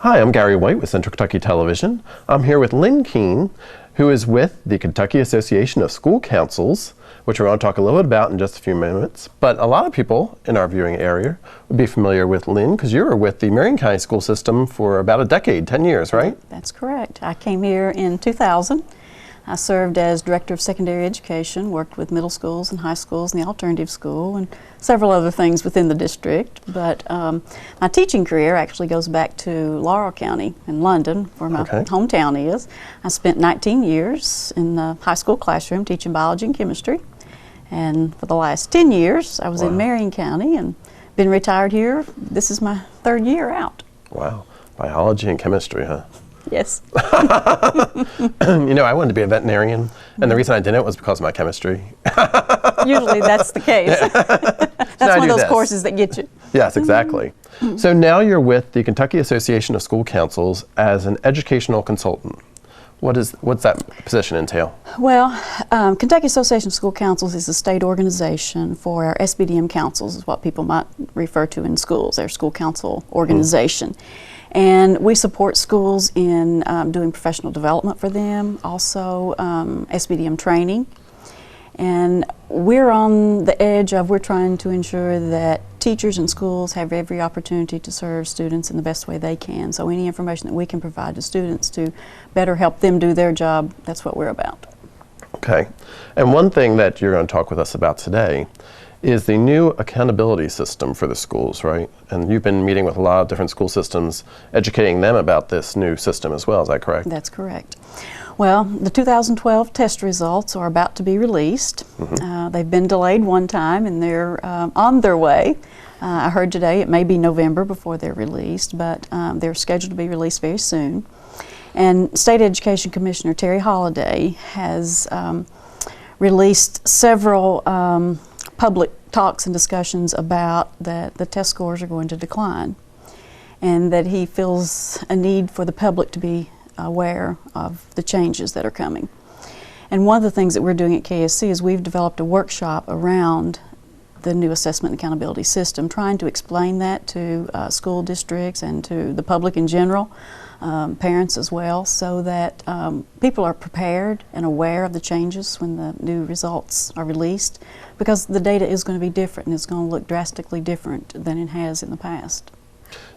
Hi, I'm Gary White with Central Kentucky Television. I'm here with Lynn Keene, who is with the Kentucky Association of School Councils, which we're going to talk a little bit about in just a few minutes. But a lot of people in our viewing area would be familiar with Lynn because you were with the Marion County school system for about a decade, 10 years, right? That's correct. I came here in 2000. I served as Director of Secondary Education, worked with middle schools and high schools and the alternative school and several other things within the district. But my teaching career actually goes back to Laurel County in London, where my hometown is. I spent 19 years in the high school classroom teaching biology and chemistry. And for the last 10 years, I was in Marion County and been retired here. This is my third year out. Wow. Biology and chemistry, huh? Yes. You know, I wanted to be a veterinarian, and the reason I didn't was because of my chemistry. Usually that's the case. That's one of those courses that get you. Yes, exactly. So now you're with the Kentucky Association of School Councils as an educational consultant. What's that position entail? Well, Kentucky Association of School Councils is a state organization for our SBDM councils, is what people might refer to in schools, their school council organization. And we support schools in doing professional development for them, also SBDM training. And we're on the edge of, we're trying to ensure that teachers and schools have every opportunity to serve students in the best way they can. So any information that we can provide to students to better help them do their job, that's what we're about. Okay. And one thing that you're going to talk with us about today is the new accountability system for the schools, right? And you've been meeting with a lot of different school systems, educating them about this new system as well, is that correct? That's correct. Well, the 2012 test results are about to be released. They've been delayed one time and they're on their way. I heard today it may be November before they're released, but they're scheduled to be released very soon. And State Education Commissioner Terry Holliday has released several public talks and discussions about that the test scores are going to decline, and that he feels a need for the public to be aware of the changes that are coming. And one of the things that we're doing at KSC is we've developed a workshop around the new assessment and accountability system, trying to explain that to school districts and to the public in general, parents as well, so that people are prepared and aware of the changes when the new results are released, because the data is going to be different and it's going to look drastically different than it has in the past.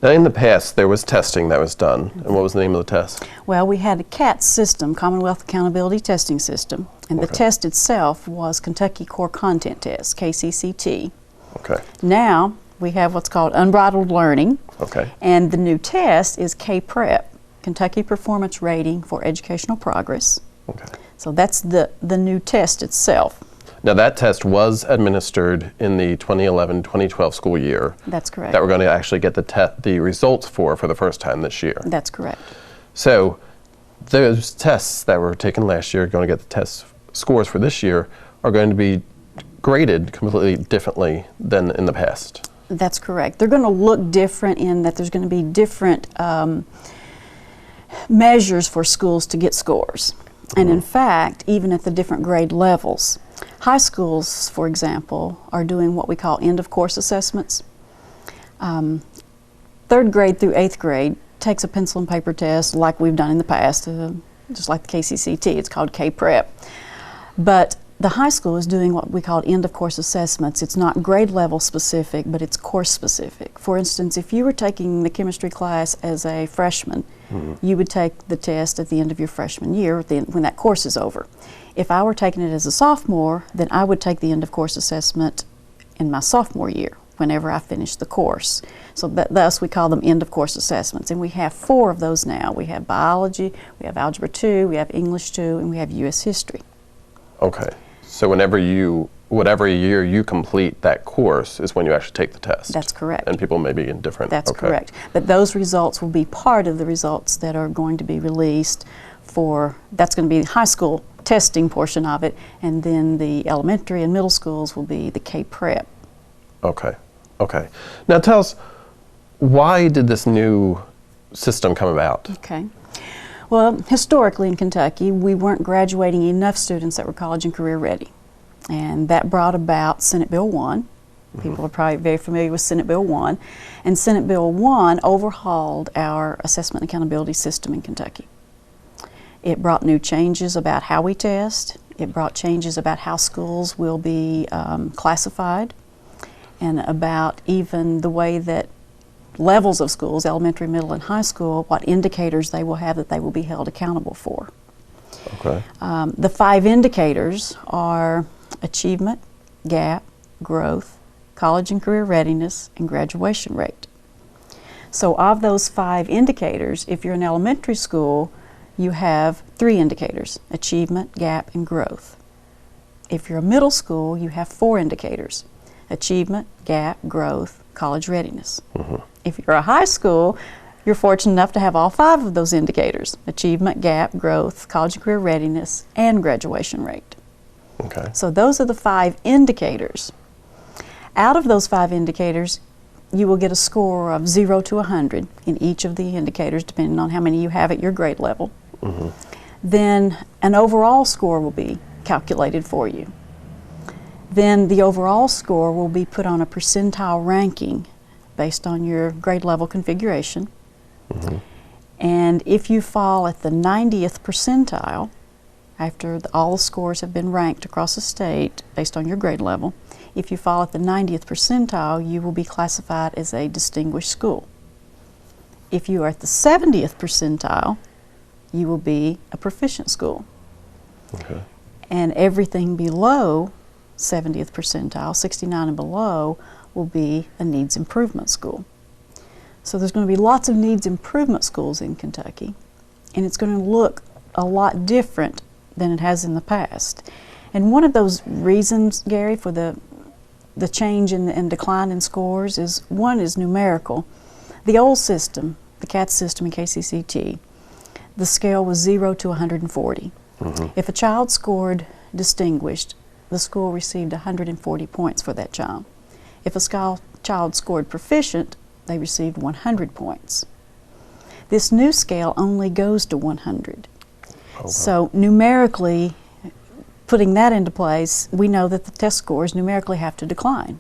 Now, in the past, there was testing that was done. And what was the name of the test? Well, we had a CAT system, Commonwealth Accountability Testing System, and the test itself was Kentucky Core Content Test, KCCT. Okay. Now, we have what's called Unbridled Learning. Okay. And the new test is K-PREP, Kentucky Performance Rating for Educational Progress. Okay. So that's the new test itself. Now that test was administered in the 2011-2012 school year. That's correct. That we're going to actually get the results for the first time this year. That's correct. So those tests that were taken last year, going to get the test scores for this year, are going to be graded completely differently than in the past. That's correct. They're going to look different in that there's going to be different measures for schools to get scores. And in fact, even at the different grade levels, high schools, for example, are doing what we call end-of-course assessments. Third grade through eighth grade takes a pencil and paper test like we've done in the past, just like the KCCT. It's called K-PREP. But the high school is doing what we call end-of-course assessments. It's not grade level specific, but it's course specific. For instance, if you were taking the chemistry class as a freshman, you would take the test at the end of your freshman year when that course is over. If I were taking it as a sophomore, then I would take the end-of-course assessment in my sophomore year, whenever I finish the course. So thus we call them end-of-course assessments. And we have 4 of those now. We have biology, we have algebra 2, we have English 2, and we have U.S. history. Okay. So whatever year you complete that course is when you actually take the test. That's correct. And people may be in different. That's correct. But those results will be part of the results that are going to be released for, that's going to be the high school testing portion of it, and then the elementary and middle schools will be the K-PREP. Okay. Okay. Now tell us, why did this new system come about? Okay. Well, historically in Kentucky, we weren't graduating enough students that were college and career ready. And that brought about Senate Bill 1, People are probably very familiar with Senate Bill 1. And Senate Bill 1 overhauled our assessment and accountability system in Kentucky. It brought new changes about how we test. It brought changes about how schools will be classified, and about even the way that levels of schools, elementary, middle, and high school, what indicators they will have that they will be held accountable for. Okay. The 5 indicators are achievement, gap, growth, college and career readiness, and graduation rate. So of those 5 indicators, if you're in elementary school, you have 3 indicators: achievement, gap, and growth. If you're a middle school, you have 4 indicators: achievement, gap, growth, college readiness. If you're a high school, you're fortunate enough to have all 5 of those indicators: achievement, gap, growth, college and career readiness, and graduation rate. Okay. So those are the 5 indicators. Out of those 5 indicators, you will get a score of 0 to 100 in each of the indicators, depending on how many you have at your grade level. Then an overall score will be calculated for you. Then the overall score will be put on a percentile ranking based on your grade level configuration. And if you fall at the 90th percentile, after all the scores have been ranked across the state based on your grade level, if you fall at the 90th percentile, you will be classified as a distinguished school. If you are at the 70th percentile, you will be a proficient school. Okay. And everything below 70th percentile, 69 and below, will be a needs improvement school. So there's going to be lots of needs improvement schools in Kentucky, and it's going to look a lot different than it has in the past. And one of those reasons, Gary, for the change and decline in scores is, one is numerical. The old system, the CAT system in KCCT, the scale was 0 to 140. If a child scored distinguished, the school received 140 points for that child. If a child scored proficient, they received 100 points. This new scale only goes to 100. Oh, wow. So numerically, putting that into place, we know that the test scores numerically have to decline.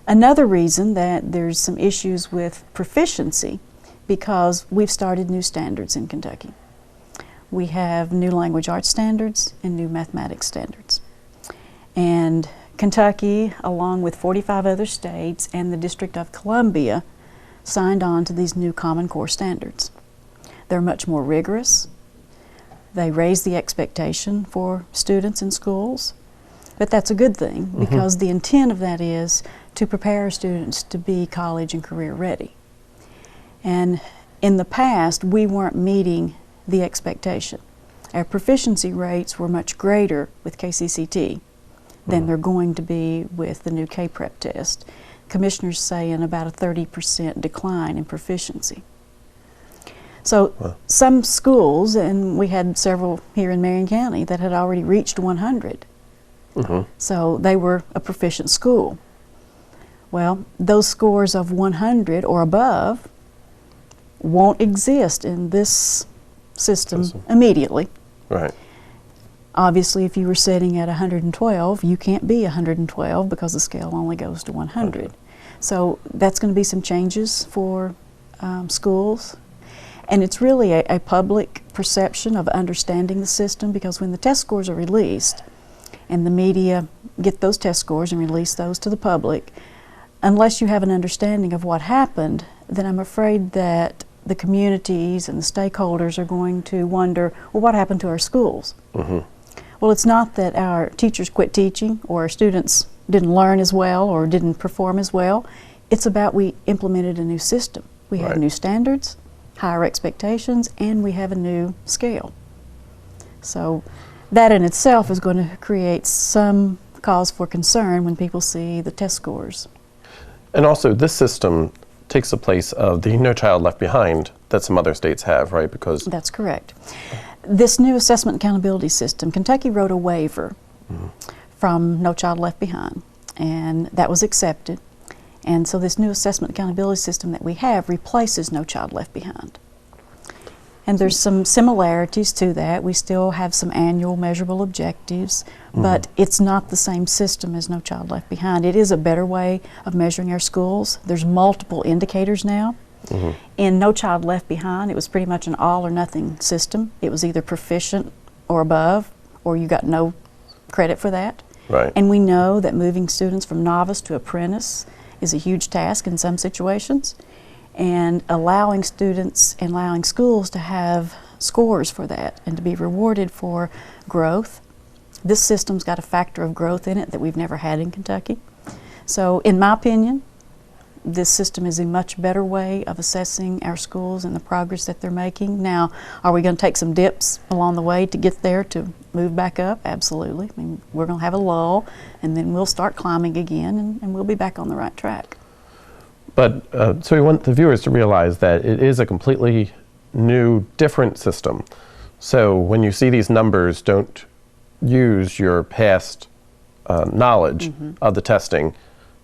Another reason that there's some issues with proficiency, because we've started new standards in Kentucky. We have new language arts standards and new mathematics standards. And Kentucky, along with 45 other states and the District of Columbia, signed on to these new Common Core standards. They're much more rigorous. They raise the expectation for students in schools. But that's a good thing, because the intent of that is to prepare students to be college and career ready. And in the past, we weren't meeting the expectation. Our proficiency rates were much greater with KCCT than they're going to be with the new K-Prep test. Commissioners saying about a 30% decline in proficiency. So some schools, and we had several here in Marion County, that had already reached 100. So they were a proficient school. Well, those scores of 100 or above won't exist in this system immediately. Right. Obviously, if you were sitting at 112, you can't be 112 because the scale only goes to 100. So that's going to be some changes for schools. And it's really a public perception of understanding the system, because when the test scores are released and the media get those test scores and release those to the public, unless you have an understanding of what happened, then I'm afraid that the communities and the stakeholders are going to wonder, well, what happened to our schools? Well, it's not that our teachers quit teaching or our students didn't learn as well or didn't perform as well. It's about we implemented a new system. We have new standards, higher expectations, and we have a new scale. So that in itself is going to create some cause for concern when people see the test scores. And also, this system takes the place of the No Child Left Behind that some other states have, right? Because that's correct. This new assessment accountability system, Kentucky wrote a waiver from No Child Left Behind, and that was accepted. And so this new assessment accountability system that we have replaces No Child Left Behind. And there's some similarities to that. We still have some annual measurable objectives, but it's not the same system as No Child Left Behind. It is a better way of measuring our schools. There's multiple indicators now. In No Child Left Behind, it was pretty much an all or nothing system. It was either proficient or above, or you got no credit for that. Right. And we know that moving students from novice to apprentice is a huge task in some situations. And allowing students and allowing schools to have scores for that and to be rewarded for growth. This system's got a factor of growth in it that we've never had in Kentucky. So in my opinion, this system is a much better way of assessing our schools and the progress that they're making. Now, are we going to take some dips along the way to get there to move back up? Absolutely. I mean, we're going to have a lull, and then we'll start climbing again, and we'll be back on the right track. But so we want the viewers to realize that it is a completely new, different system. So when you see these numbers, don't use your past knowledge of the testing.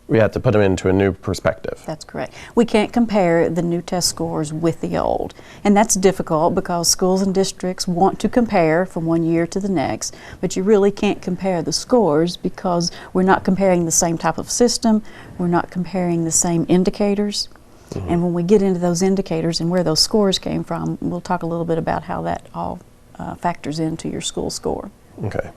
We have to put them into a new perspective. That's correct. We can't compare the new test scores with the old. And that's difficult because schools and districts want to compare from one year to the next, but you really can't compare the scores because we're not comparing the same type of system, we're not comparing the same indicators. And when we get into those indicators and where those scores came from, we'll talk a little bit about how that all factors into your school score. Okay.